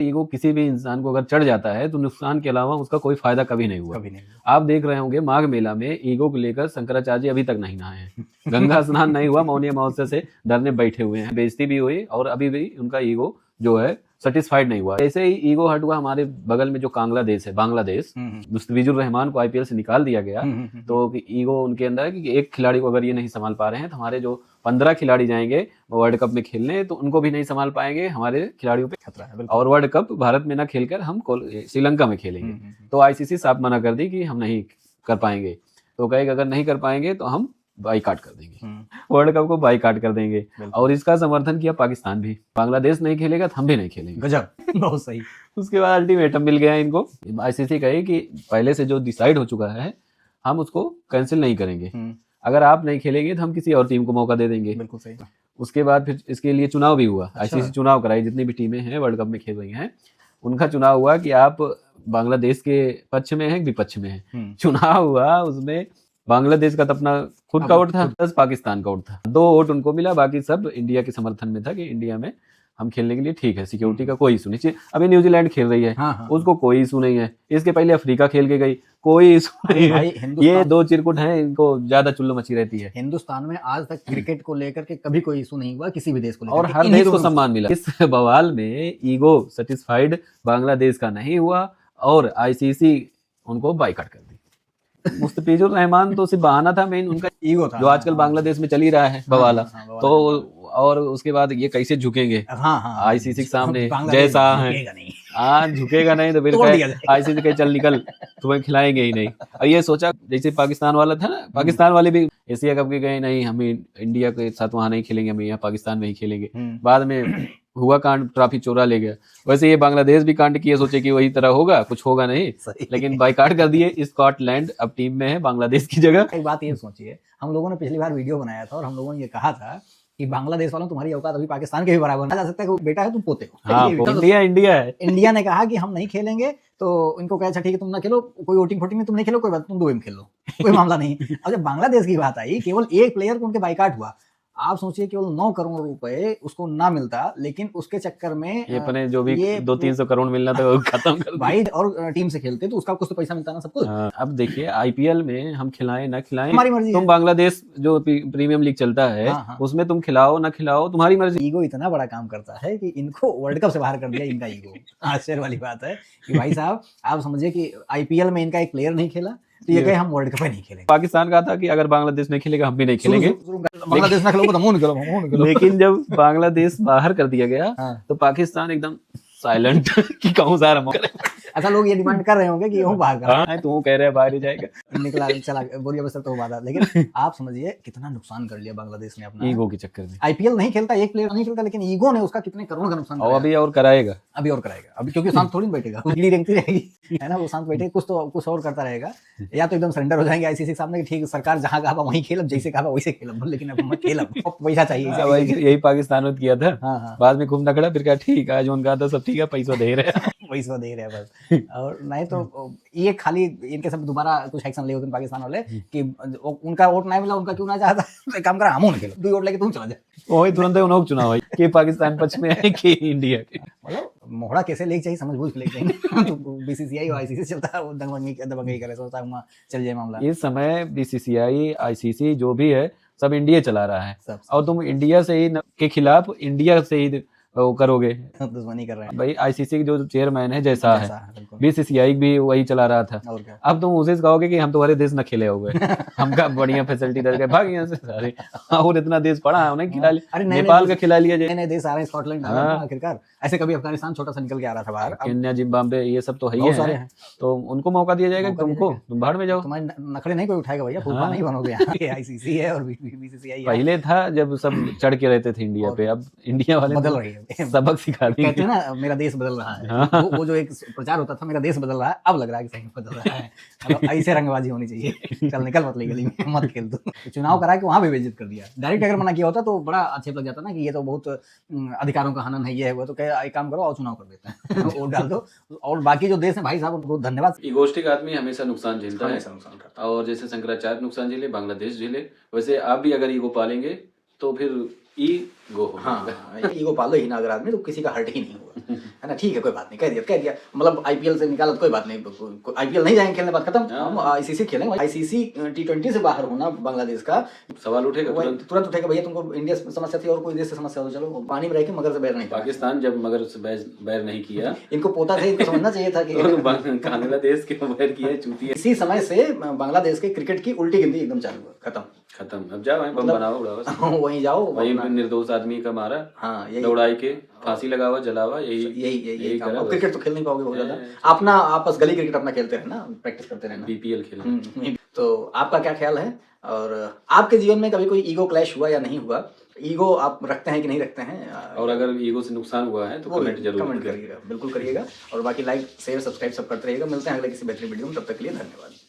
Ego किसी भी इंसान को अगर चढ़ जाता है तो नुकसान के अलावा उसका कोई फायदा कभी नहीं हुआ। कभी नहीं। आप देख रहे होंगे माघ मेला में ईगो को लेकर शंकराचार्य जी अभी तक नहीं नहाए हैं। गंगा स्नान नहीं हुआ, मौनी अमावस्या से डरने बैठे हुए हैं। बेइज्जती भी हुई और अभी भी उनका ईगो जो है सेटिस्फाइड नहीं हुआ। ऐसे ही ईगो हट हुआ हमारे बगल में जो कांगला देश है, बांग्लादेश, मुस्तफिजुर रहमान को आईपीएल से निकाल दिया गया। तो ईगो उनके अंदर है कि एक खिलाड़ी को अगर ये नहीं संभाल पा रहे हैं तो हमारे जो 15 खिलाड़ी जाएंगे वर्ल्ड कप में खेलने तो उनको भी नहीं संभाल पाएंगे, हमारे खिलाड़ियों पे खतरा है। और वर्ल्ड कप भारत में ना खेलकर हम श्रीलंका में खेलेंगे। तो आईसीसी साफ मना कर दी कि हम नहीं कर पाएंगे। तो कहेगा अगर नहीं कर पाएंगे तो हम बाईकाट कर देंगे, वर्ल्ड कप को बाईकाट कर देंगे। और इसका समर्थन किया पाकिस्तान भी। बांग्लादेश नहीं खेलेगा तो हम भी नहीं खेलेंगे। गजब, बहुत सही। उसके बाद अल्टीमेटम मिल गया इनको। आईसीसी कहे कि पहले से जो डिसाइड हो चुका है हम उसको कैंसिल नहीं करेंगे। अगर आप नहीं खेलेंगे तो हम किसी और टीम को मौका दे देंगे। बिल्कुल सही। उसके बाद फिर इसके लिए चुनाव भी हुआ। आईसीसी चुनाव कराई, जितनी भी टीमें हैं वर्ल्ड कप में खेल रही हैं उनका चुनाव हुआ कि आप बांग्लादेश के पक्ष में हैं विपक्ष में हैं। चुनाव हुआ, उसमें बांग्लादेश का तो अपना खुद का वोट था, 10 पाकिस्तान का वोट था। 2 वोट उनको मिला, बाकी सब इंडिया के समर्थन में था कि इंडिया में हम खेलने के लिए ठीक है, सिक्योरिटी का कोई इशू नहीं चाहिए। अभी न्यूजीलैंड खेल रही है, उसको कोई इशू नहीं है। इसके पहले अफ्रीका खेल के गई, कोई इशू नहीं है। ये 2 चिरकुट हैं, इनको ज्यादा चुल्लू मची रहती है। हिंदुस्तान में आज तक क्रिकेट को लेकर के कभी कोई इशू नहीं हुआ किसी भी देश को लेकर, और हर देश को सम्मान मिला। इस बवाल में ईगो सेटिस्फाइड बांग्लादेश का नहीं हुआ और आईसीसी उनको बाइकआउट कर दी। मुस्तफिजुर रहमान तो सिर्फ बहाना था, मेन उनका ईगो था जो आजकल बांग्लादेश में चल ही रहा है बवाला। तो और उसके बाद ये कैसे झुकेंगे आईसीसी के सामने, जैसा है झुकेगा नहीं तो फिर आईसीसी कहे चल निकल, तुम्हें खिलाएंगे ही नहीं। और ये सोचा जैसे पाकिस्तान वाला था ना, पाकिस्तान वाले भी एशिया कप के गए, नहीं हम इंडिया के साथ वहां नहीं खेलेंगे, हम यहाँ पाकिस्तान में ही खेलेंगे। बाद में हुआ कांड, ट्रॉफी चोरा ले गया। वैसे ये बांग्लादेश भी कांड किए, सोचे कि वही तरह होगा, कुछ होगा नहीं, लेकिन बाइकाट कर दिए। स्कॉटलैंड अब टीम में है बांग्लादेश की जगह। एक बात ये सोचिए, हम लोगों ने पिछली बार वीडियो बनाया था और हम लोगों ने ये कहा था कि बांग्लादेश वालों तुम्हारी औकात अभी पाकिस्तान के भी बराबर नहीं जा सकता है, बेटा है तुम पोते हो। हाँ, इंडिया है। इंडिया ने कहा कि हम नहीं खेलेंगे, तो इनको कहा अच्छा ठीक है तुम ना खेलो, कोई वोटिंग फोटिंग में तुम नहीं खेलो, कोई बात, तुम 2 गेम खेल लो, कोई मामला नहीं। अब जब बांग्लादेश की बात आई, केवल एक प्लेयर को उनके बाइकाट हुआ। आप सोचिए केवल 9 करोड़ रुपए उसको ना मिलता, लेकिन उसके चक्कर में ये अपने जो भी 200-300 करोड़ मिलना था वो खत्म कर भाई। और टीम से खेलते तो उसका कुछ तो पैसा मिलता ना सबको। अब देखिए आईपीएल में हम खिलाएं ना खिलाएं हमारी मर्जी। तुम बांग्लादेश जो प्रीमियम लीग चलता है उसमें तुम खिलाओ ना खिलाओ, तुम्हारी मर्जी। ईगो इतना बड़ा काम करता है कि इनको वर्ल्ड कप से बाहर कर दिया इनका ईगो। आश्चर्य वाली बात है कि भाई साहब आप समझिए कि आईपीएल में इनका एक प्लेयर नहीं खेला तो ये कहे हम वर्ल्ड कप में नहीं खेलेंगे। पाकिस्तान का था कि अगर बांग्लादेश नहीं खेलेगा हम भी नहीं खेलेंगे, बांग्लादेश ना खेलो तो मुंह निकलो। लेकिन जब बांग्लादेश बाहर कर दिया गया तो पाकिस्तान एकदम साइलेंट कि कहूँ सारा। ऐसा लोग ये डिमांड कर रहे होंगे कि वो बाहर कर, तू कह रहे हैं बाहर ही जाएगा, निकला चला बोरिया बसर तो बात है। लेकिन आप समझिए कितना नुकसान कर लिया बांग्लादेश ने अपना ईगो के चक्कर में। आईपीएल नहीं खेलता, एक प्लेयर नहीं खेलता, लेकिन ईगो ने उसका कितने करोड़ का नुकसान और अभी और कराएगा, अभी क्योंकि शांत थोड़ी बैठेगा, कीड़ी रेंगती रहेगी है ना, वो शांत बैठेगा, कुछ और करता रहेगा। या तो एकदम सरेंडर हो जाएंगे आईसीसी के सामने कि ठीक सरकार जहां कहा वहीं खेलब, जैसे कहा वैसे खेलब, लेकिन अब मत खेलब, पैसा चाहिए। यही पाकिस्तान में किया था। बाद में घूमना खड़ा, फिर कहा ठीक है जो उनका था सब ठीक है, पैसा दे रहे हैं बस। और नहीं तो ये खाली इनके सब दोबारा कुछ एक्शन ले होते पाकिस्तान वाले कि उनका वोट नहीं मिला, उनका क्यों ना चाहता, तो काम करा हम खेलो, 2 वोट लेके तुम चला जाए। वही तुरंत उन्होंने चुनाव है कि पाकिस्तान पक्ष में है कि इंडिया के। मतलब मोहड़ा कैसे लेके चाहिए, समझ बूझ के लेके चाहिए। तो बीसीसीआई और आईसीसी चलता है, वो दबंगई करे, सोचता वहाँ चल जाए मामला। इस समय बीसीसीआई आईसीसी जो भी है सब इंडिया चला रहा है और तुम इंडिया से ही के खिलाफ इंडिया से ही वो करोगे, दुश्मनी कर रहे हैं। भाई आईसीसी के जो चेयरमैन है जैसा है, बीसीसीआई भी वही चला रहा था। अब तुम उसे कहोगे कि हम तुम्हारे देश न खेले हुए, हमका बढ़िया फैसिलिटी दे भाग यहाँ से सारे, और इतना देश पड़ा है उन्हें खिला लिया, नेपाल का खिला लिया जाए, नए देश आ रहे हैं, स्कॉटलैंड आखिरकार, ऐसे कभी अफगानिस्तान छोटा सा निकल के आ रहा था बाहर, केन्या जिम्बाब्वे ये सब तो है, तो उनको मौका दिया जाएगा, तुम बाहर में जाओ, तुम्हारे नखरे नहीं कोई उठाएगा भैया, फूफा नहीं बनोगे। आईसीसी है और बीसीसीआई पहले था जब सब चढ़ के रहते थे इंडिया पे, अब इंडिया वाले बदल रही है, सबक सिखा दी। कहते हैं ना मेरा देश बदल रहा है, वो जो एक प्रचार होता था मेरा देश बदल रहा है, अब लग रहा है कि सही बदल रहा है। मतलब ऐसे रंगबाजी होनी चाहिए, चल निकल मत गली में, मत खेल तू। चुनाव करा के वहां भी बेइज्जत कर दिया। डायरेक्ट अगर मना किया होता तो बड़ा आक्षेप लग जाता ना कि ये तो बहुत अधिकारों का हनन है, ये है वो, तो क्या एक काम करो और चुनाव कर देते हैं, वोट डाल दो। और बाकी जो देश है भाई साहब उनको धन्यवाद। ईगोस्टिक आदमी हमेशा नुकसान झेलता है, और जैसे शंकराचार्य नुकसान झेले, बांग्लादेश झेले, वैसे आप भी अगर ईगो पालेंगे तो फिर ईगो, ईगो पालो ही ना अगर आदमी तो किसी का हर्ट ही नहीं होगा। है ना, ठीक है कोई बात नहीं, कह दिया मतलब आईपीएल से निकाला तो कोई बात नहीं, आईपीएल नहीं जाएंगे खेलने, बात खत्म, हम आईसीसी खेलेंगे। आईसीसी T20 से बाहर होना बांग्लादेश का सवाल उठेगा, तुरंत उठेगा, भैया तुमको इंडिया से समस्या थी और कोई देश से समस्या हो, चलो पानी में रह के मगर से बैर नहीं। पाकिस्तान जब मगर से बैर नहीं किया, इनको पोता थे, इनको समझना चाहिए था कि बांग्लादेश के बैर किया चूतिया। इसी समय से बांग्लादेश के क्रिकेट की उल्टी गिनती एकदम चालू, खत्म। अब जाओ बम बनाओ उड़ाओ, वहीं जाओ, वहीं निर्दोष आदमी का मारा, हाँ यही दौड़ाई के फांसी लगावा जलावा, यही काम। क्रिकेट तो खेल नहीं पाओगे बहुत ज्यादा, अपना आपस गली क्रिकेट अपना खेलते रहना, प्रैक्टिस करते रहना, बीपीएल खेलना। तो आपका क्या ख्याल है, और आपके जीवन में कभी कोई ईगो क्लैश हुआ या नहीं हुआ, ईगो आप रखते हैं कि नहीं रखते हैं, और अगर ईगो से नुकसान हुआ है तो कमेंट जरूर करिएगा, बिल्कुल करिएगा, और बाकी लाइक शेयर सब्सक्राइब सब करते रहिएगा। मिलते हैं अगले किसी बेहतरीन वीडियो में, तब तक के लिए धन्यवाद।